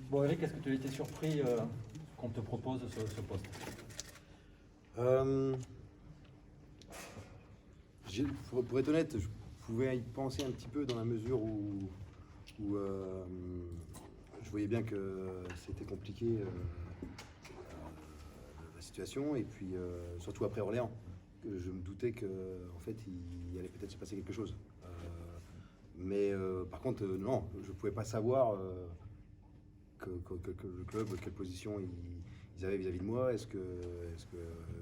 Bon, Eric, est-ce que tu as été surpris qu'on te propose ce poste? Euh, pour être honnête, je pouvais y penser un petit peu dans la mesure où je voyais bien que c'était compliqué la situation, et puis surtout après Orléans, que je me doutais que en fait il allait peut-être se passer quelque chose. Mais par contre, non, je ne pouvais pas savoir que le club, quelle position ils avaient vis-à-vis de moi. Est-ce que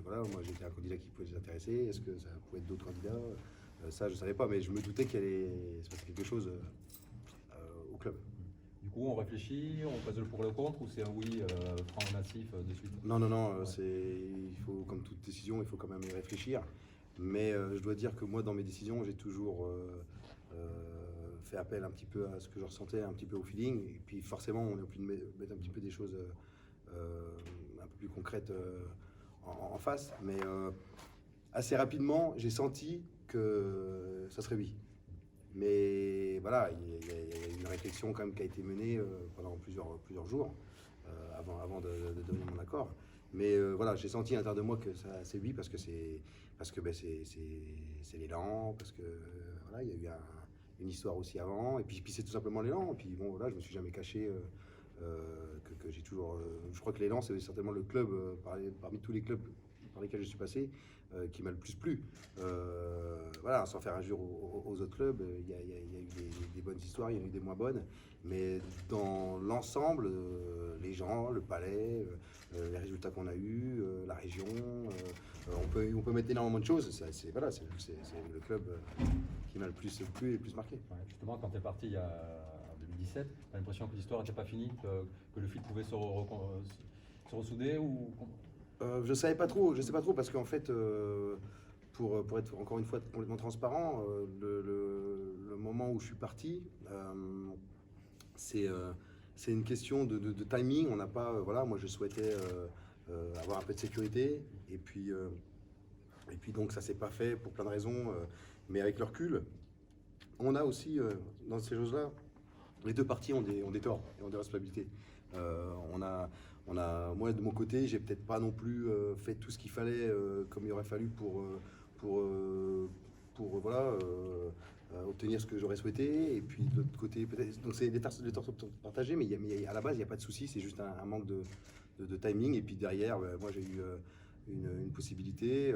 voilà, moi j'étais un candidat qui pouvait les intéresser. Est-ce que ça pouvait être d'autres candidats? Ça, je ne savais pas, mais je me doutais qu'il allait se passer quelque chose au club. Du coup, on réfléchit, on pèse le pour et le contre, ou c'est un oui franc et massif de suite? Non, non, non, Ouais. il faut, comme toute décision, il faut quand même y réfléchir. Mais je dois dire que moi, dans mes décisions, j'ai toujours fait appel un petit peu à ce que je ressentais, un petit peu au feeling. Et puis forcément, on est obligé de mettre un petit peu des choses un peu plus concrètes en face. Mais assez rapidement, j'ai senti que ça serait oui. Mais voilà, il y a une réflexion quand même qui a été menée pendant plusieurs jours avant de donner mon accord. Mais voilà, j'ai senti à l'intérieur de moi que ça c'est oui parce que ben, c'est l'élan, parce que voilà, il y a eu une histoire aussi avant, et puis c'est tout simplement l'élan. Et puis bon, voilà, je me suis jamais caché que j'ai toujours. Je crois que l'élan, c'est certainement le club parmi tous les clubs par lesquels je suis passé qui m'a le plus plu. Voilà, sans faire injure aux autres clubs, il y a eu des bonnes histoires, il y a eu des moins bonnes, mais dans l'ensemble, les gens, le palais, les résultats qu'on a eus, la région, on peut mettre énormément de choses. Voilà, c'est le club qui m'a le plus plu et le plus marqué. Ouais, justement, quand tu es parti en 2017, tu as l'impression que l'histoire n'était pas finie, que le fil pouvait se ressouder ou... Je savais pas trop, je sais pas trop parce qu'en fait, pour être encore une fois complètement transparent, le moment où je suis parti, c'est c'est une question de timing. On n'a pas, voilà, moi je souhaitais avoir un peu de sécurité et puis donc ça s'est pas fait pour plein de raisons, mais avec le recul, on a aussi dans ces choses-là, les deux parties ont des torts et ont des responsabilités. On a, moi de mon côté, j'ai peut-être pas non plus fait tout ce qu'il fallait comme il aurait fallu pour, euh, voilà, obtenir ce que j'aurais souhaité. Et puis de l'autre côté, peut-être, donc c'est des torts partagés, mais, à la base, il n'y a pas de souci, c'est juste un manque de timing. Et puis derrière, moi j'ai eu une possibilité.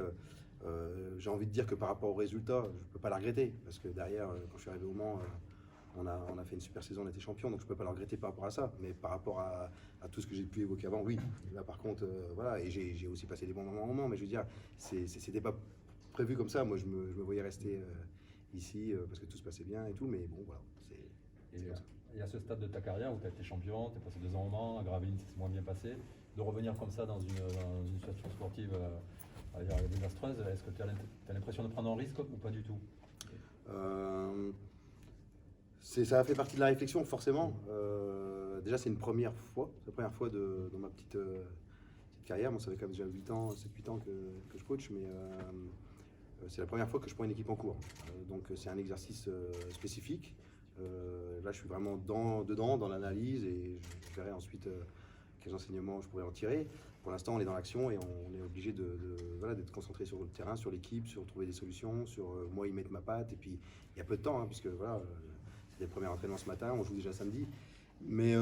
J'ai envie de dire que par rapport aux résultats, je ne peux pas la regretter, parce que derrière, quand je suis arrivé au Mans, on a fait une super saison, on a été champion, donc je ne peux pas le regretter par rapport à ça. Mais par rapport à tout ce que j'ai pu évoquer avant, oui. Là, par contre, voilà, et j'ai aussi passé des bons moments au Mans, mais je veux dire, c'était pas prévu comme ça. Moi, je me voyais rester ici parce que tout se passait bien et tout, mais bon, voilà, c'est comme ça. Et à ce stade de ta carrière où tu as été champion, tu as passé 2 ans au Mans, à Gravelines, ça s'est moins bien passé, de revenir comme ça dans une situation sportive désastreuse, est-ce que tu as l'impression de prendre un risque ou pas du tout? Euh, Ça a fait partie de la réflexion, forcément. Déjà, c'est une première fois. C'est la première fois dans ma petite carrière. Moi, ça fait quand même déjà 8 ans, 7-8 ans que je coach, mais c'est la première fois que je prends une équipe en cours. Donc, c'est un exercice spécifique. Là, je suis vraiment dedans, dans l'analyse, et je verrai ensuite quels enseignements je pourrais en tirer. Pour l'instant, on est dans l'action et on est obligé voilà, d'être concentré sur le terrain, sur l'équipe, sur trouver des solutions, sur moi y mettre ma patte. Et puis, il y a peu de temps, hein, puisque voilà, c'est les premiers entraînements ce matin, on joue déjà samedi. Mais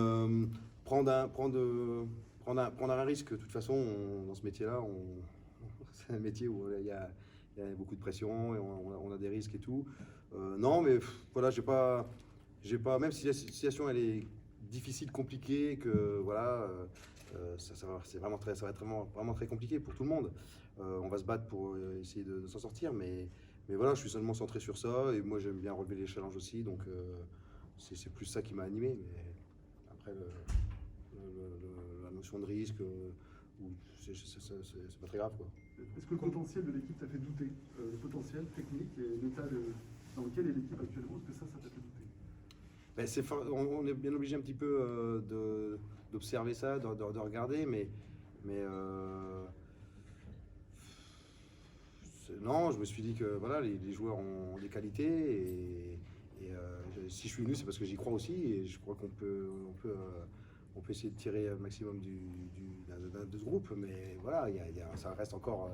prendre un risque, de toute façon, dans ce métier-là, c'est un métier où il y a beaucoup de pression et on a des risques et tout. Non, mais voilà, j'ai pas, même si la situation elle est difficile, compliquée, que voilà, ça va être vraiment très compliqué pour tout le monde. On va se battre pour essayer de s'en sortir, mais voilà, je suis seulement centré sur ça et moi j'aime bien relever les challenges aussi, donc c'est plus ça qui m'a animé. Mais après, la notion de risque, c'est pas très grave, quoi. Est-ce que le potentiel de l'équipe t'a fait douter? Le potentiel technique et l'état dans lequel est l'équipe actuellement, est-ce que ça t'a fait douter? Ben, on est bien obligé un petit peu d'observer ça, de regarder, mais non, je me suis dit que voilà, les joueurs ont des qualités et si je suis venu, c'est parce que j'y crois aussi et je crois on peut essayer de tirer un maximum de ce groupe, mais voilà, ça reste encore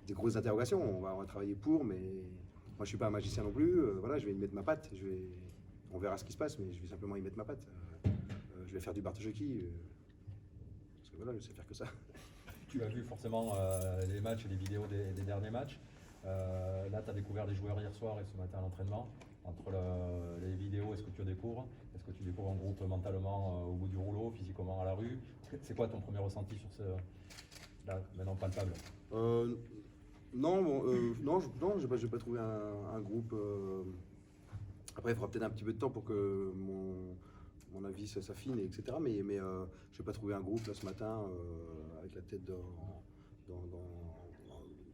des grosses interrogations. On va travailler pour, mais moi je ne suis pas un magicien non plus. Voilà, je vais y mettre ma patte. On verra ce qui se passe, mais je vais simplement y mettre ma patte. Je vais faire du Bartoszewski, parce que voilà, je sais faire que ça. Tu as vu forcément les matchs et les vidéos des derniers matchs. Là, tu as découvert les joueurs hier soir et ce matin à l'entraînement. Entre les vidéos et ce que tu découvres, est-ce que tu découvres un groupe mentalement au bout du rouleau, physiquement à la rue? C'est quoi ton premier ressenti sur ce, là, maintenant palpable? Non, non, je n'ai pas trouvé un groupe. Après, il faudra peut-être un petit peu de temps pour que mon avis s'affine, etc. Mais je n'ai pas trouvé un groupe là ce matin avec la tête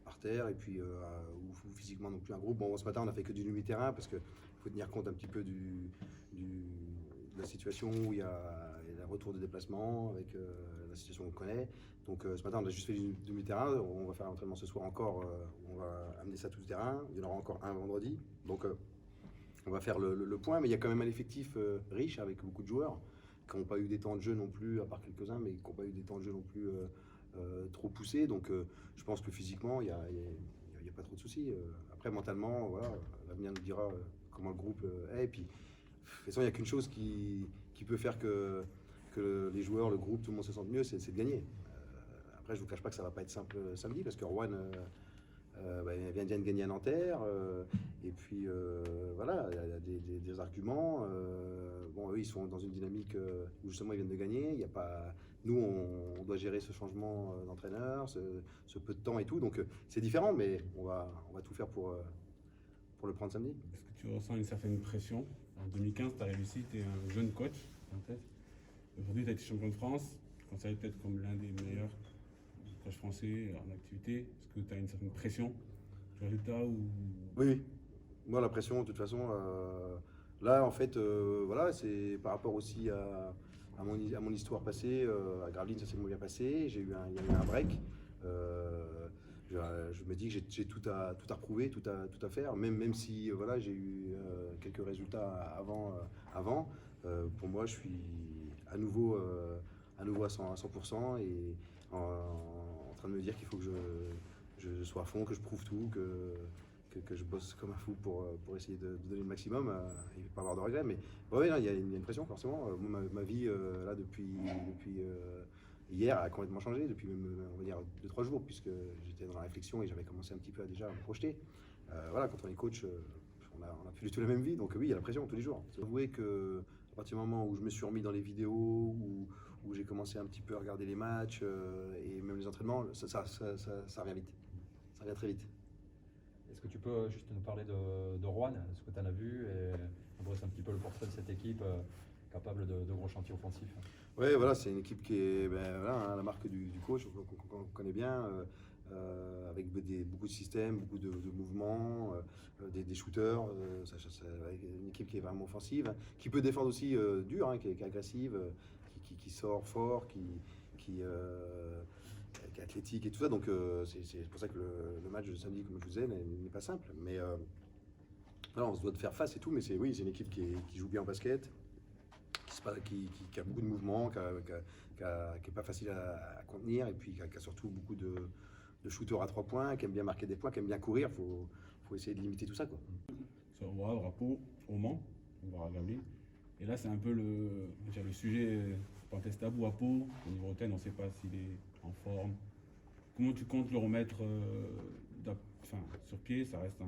par terre et puis ou physiquement non plus un groupe. Bon, ce matin, on a fait que du demi-terrain parce qu'il faut tenir compte un petit peu de la situation où il y a le retour de déplacement avec la situation qu'on connaît. Donc ce matin, on a juste fait du demi-terrain. On va faire un entraînement ce soir encore. On va amener ça tout le terrain. Il y en aura encore un vendredi. Donc on va faire le point. Mais il y a quand même un effectif riche avec beaucoup de joueurs qui n'ont pas eu des temps de jeu non plus, à part quelques-uns, mais qui n'ont pas eu des temps de jeu non plus trop poussés. Donc je pense que physiquement, il n'y a pas trop de soucis. Après, mentalement, voilà, l'avenir nous dira comment le groupe est. Et puis, de toute façon, il n'y a qu'une chose qui peut faire que les joueurs, le groupe, tout le monde se sente mieux, c'est de gagner. Après, je ne vous cache pas que ça ne va pas être simple samedi, parce que Rouen vient de gagner à Nanterre. Et puis, voilà, il y a des arguments. Bon, eux, ils sont dans une dynamique où justement, ils viennent de gagner. Il y a pas... Nous, on doit gérer ce changement d'entraîneur, ce peu de temps et tout. Donc, c'est différent, mais on va tout faire pour le prendre samedi. Est-ce que tu ressens une certaine pression? En 2015, tu as réussi, tu es un jeune coach. Aujourd'hui, tu as été champion de France. Tu es considéré peut-être comme l'un des meilleurs coachs français en activité. Est-ce que tu as une certaine pression du résultat ou... Oui. Moi, la pression, de toute façon, là, en fait, voilà, c'est par rapport aussi à mon histoire passée. À Gravelines, ça s'est bien passé. Il y a eu un break. Je me dis que j'ai tout à reprouver, tout à faire, même si voilà, j'ai eu quelques résultats avant. Pour moi, je suis à nouveau à 100% et en train de me dire qu'il faut que je sois à fond, que je prouve tout, que je bosse comme un fou pour essayer de donner le maximum et pas avoir de regrets. Mais ouais, il y a une pression forcément. Ma vie là depuis hier a complètement changé, depuis même, on va dire 2-3 jours, puisque j'étais dans la réflexion et j'avais commencé un petit peu déjà à me projeter. Voilà, quand on est coach, on a plus du tout la même vie, donc oui, il y a la pression tous les jours. C'est avouer que à partir du moment où je me suis remis dans les vidéos, où j'ai commencé un petit peu à regarder les matchs et même les entraînements, ça revient vite. Ça revient très vite. Est-ce que tu peux juste nous parler de Rouen, ce que tu en as vu, et on dresse un petit peu le portrait de cette équipe capable de gros chantiers offensifs? Oui, voilà, c'est une équipe qui est voilà, la marque du coach qu'on connaît bien, avec beaucoup de systèmes, beaucoup de mouvements, des shooters. Une équipe qui est vraiment offensive, qui peut défendre aussi dur, hein, qui est agressive, qui sort fort, qui est athlétique et tout ça. Donc c'est pour ça que le match de samedi, comme je vous disais, n'est pas simple. Mais voilà, on se doit de faire face et tout, mais c'est une équipe qui joue bien en basket, qui a beaucoup de mouvements, qui n'est pas facile à contenir, et puis qui a surtout beaucoup de shooters à 3 points, qui aime bien marquer des points, qui aime bien courir. Faut essayer de limiter tout ça, quoi. Sur Rouen, Drapeau, au Mans, on va regarder. Et là, c'est un peu le sujet Pantès Tabou à Pau. Au niveau Rotten, on ne sait pas s'il est en forme. Comment tu comptes le remettre sur pied? Ça reste un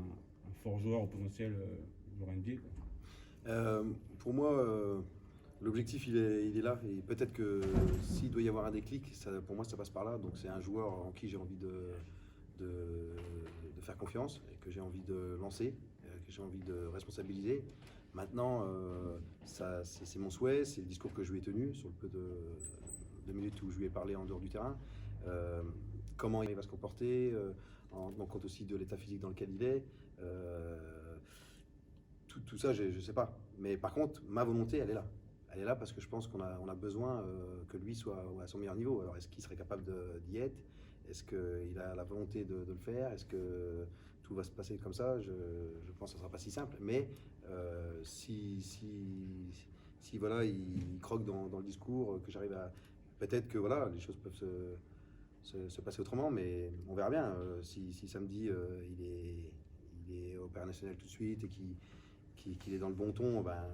fort joueur au potentiel joueur NBA. Pour moi, l'objectif il est là, et peut-être que s'il doit y avoir un déclic, pour moi ça passe par là. Donc c'est un joueur en qui j'ai envie de faire confiance et que j'ai envie de lancer, que j'ai envie de responsabiliser. Maintenant, c'est mon souhait, c'est le discours que je lui ai tenu sur le peu de minutes où je lui ai parlé en dehors du terrain. Comment il va se comporter, en tenant compte aussi de l'état physique dans lequel il est. Tout ça, je ne sais pas. Mais par contre, ma volonté, elle est là. Elle est là parce que je pense qu'on a besoin que lui soit à son meilleur niveau. Alors, est-ce qu'il serait capable d'y être? Est-ce qu'il a la volonté de le faire? Est-ce que tout va se passer comme ça? Je pense que ce ne sera pas si simple. Mais si si voilà, il croque dans le discours, que j'arrive à... Peut-être que voilà, les choses peuvent se passer autrement, mais on verra bien. Si samedi, il est opérationnel tout de suite et qu'il est dans le bon ton, ben,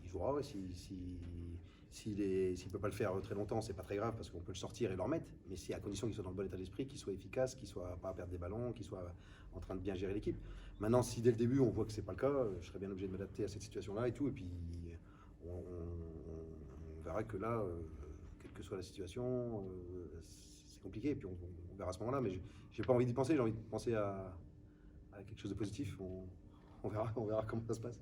il jouera. Ouais. S'il ne peut pas le faire très longtemps, c'est pas très grave parce qu'on peut le sortir et le remettre. Mais c'est à condition qu'il soit dans le bon état d'esprit, qu'il soit efficace, qu'il soit pas à perdre des ballons, qu'il soit en train de bien gérer l'équipe. Maintenant, si dès le début on voit que c'est pas le cas, je serais bien obligé de m'adapter à cette situation-là et tout. Et puis on verra que là, quelle que soit la situation, c'est compliqué. Et puis on verra à ce moment-là. Mais j'ai pas envie d'y penser. J'ai envie de penser à quelque chose de positif. On verra comment ça se passe.